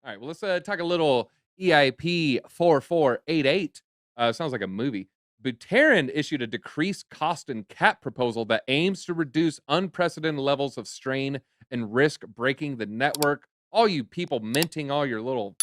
All right, well, let's talk a little EIP 4488. Sounds like a movie. Buterin issued a decreased cost and cap proposal that aims to reduce unprecedented levels of strain and risk breaking the network. All you people minting all your little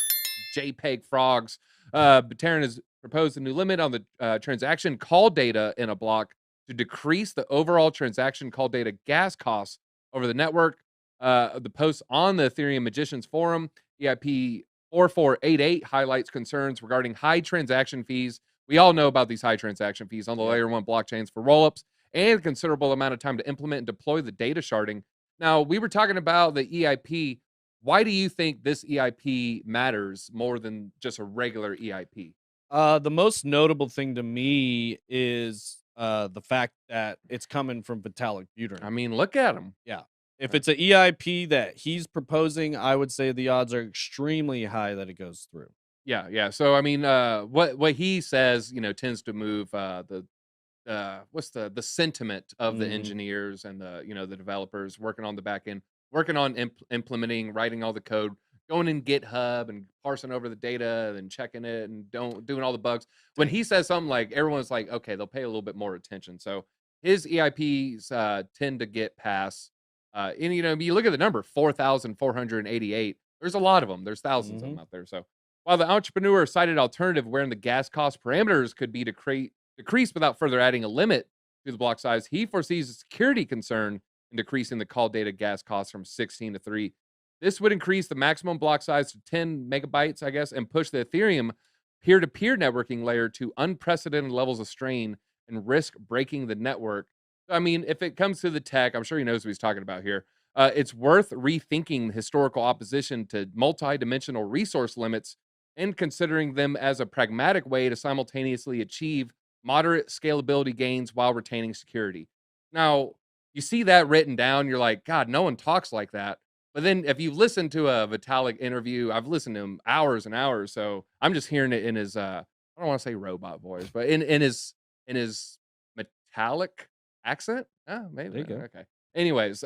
JPEG frogs. Buterin has proposed a new limit on the transaction call data in a block to decrease the overall transaction call data gas costs over the network. The post on the Ethereum Magicians Forum, EIP 4488, highlights concerns regarding high transaction fees. We all know about these high transaction fees on the layer one blockchains for rollups and a considerable amount of time to implement and deploy the data sharding. Now, we were talking about the EIP. Why do you think this EIP matters more than just a regular EIP? The most notable thing to me is the fact that it's coming from Vitalik Buterin. I mean, look at them. Yeah. If it's an EIP that he's proposing, I would say the odds are extremely high that it goes through. Yeah, yeah. So I mean, what he says, tends to move what's the sentiment of the Mhm. engineers and the developers working on the back end, working on implementing, writing all the code, going in GitHub and parsing over the data and checking it and doing all the bugs. When he says something like everyone's like, okay, they'll pay a little bit more attention. So his EIPs tend to get past. And you look at the number 4,488. There's a lot of them. There's thousands of them Mhm. out there. So while the entrepreneur cited alternative wherein the gas cost parameters could be decreased without further adding a limit to the block size, he foresees a security concern in decreasing the call data gas cost from 16 to 3. This would increase the maximum block size to 10 megabytes, I guess, and push the Ethereum peer-to-peer networking layer to unprecedented levels of strain and risk breaking the network. I mean, if it comes to the tech, I'm sure he knows what he's talking about here. It's worth rethinking historical opposition to multi-dimensional resource limits and considering them as a pragmatic way to simultaneously achieve moderate scalability gains while retaining security. Now, you see that written down, you're like, God, no one talks like that. But then if you listen to a Vitalik interview, I've listened to him hours and hours, so I'm just hearing it in his I don't want to say robot voice, but in his metallic accent. Oh, maybe There you go. okay. Anyways,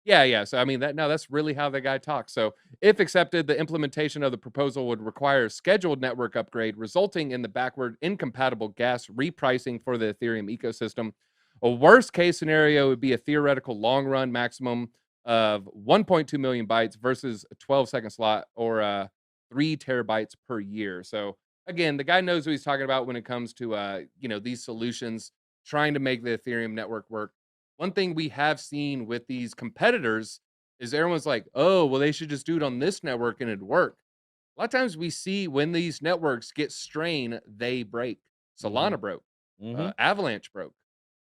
yeah. So I mean that's really how the guy talks. So if accepted, the implementation of the proposal would require a scheduled network upgrade, resulting in the backward incompatible gas repricing for the Ethereum ecosystem. A worst case scenario would be a theoretical long run maximum of 1.2 million bytes versus a 12-second slot or 3 terabytes per year. So again, the guy knows what he's talking about when it comes to these solutions trying to make the Ethereum network work. One thing we have seen with these competitors is everyone's like, oh, well, they should just do it on this network and it'd work. A lot of times we see when these networks get strained, they break. Mhm. Solana broke, Mhm. Avalanche broke.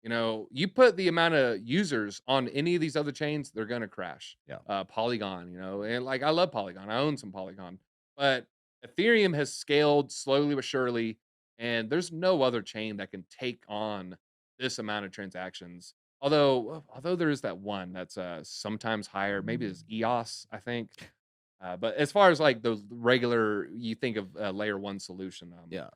You put the amount of users on any of these other chains, they're gonna crash. Yeah. Polygon, and like I love Polygon. I own some Polygon, but Ethereum has scaled slowly but surely, and there's no other chain that can take on this amount of transactions. Although there is that one that's sometimes higher, maybe it's EOS, I think. But as far as like the regular, you think of layer one solution, Yeah.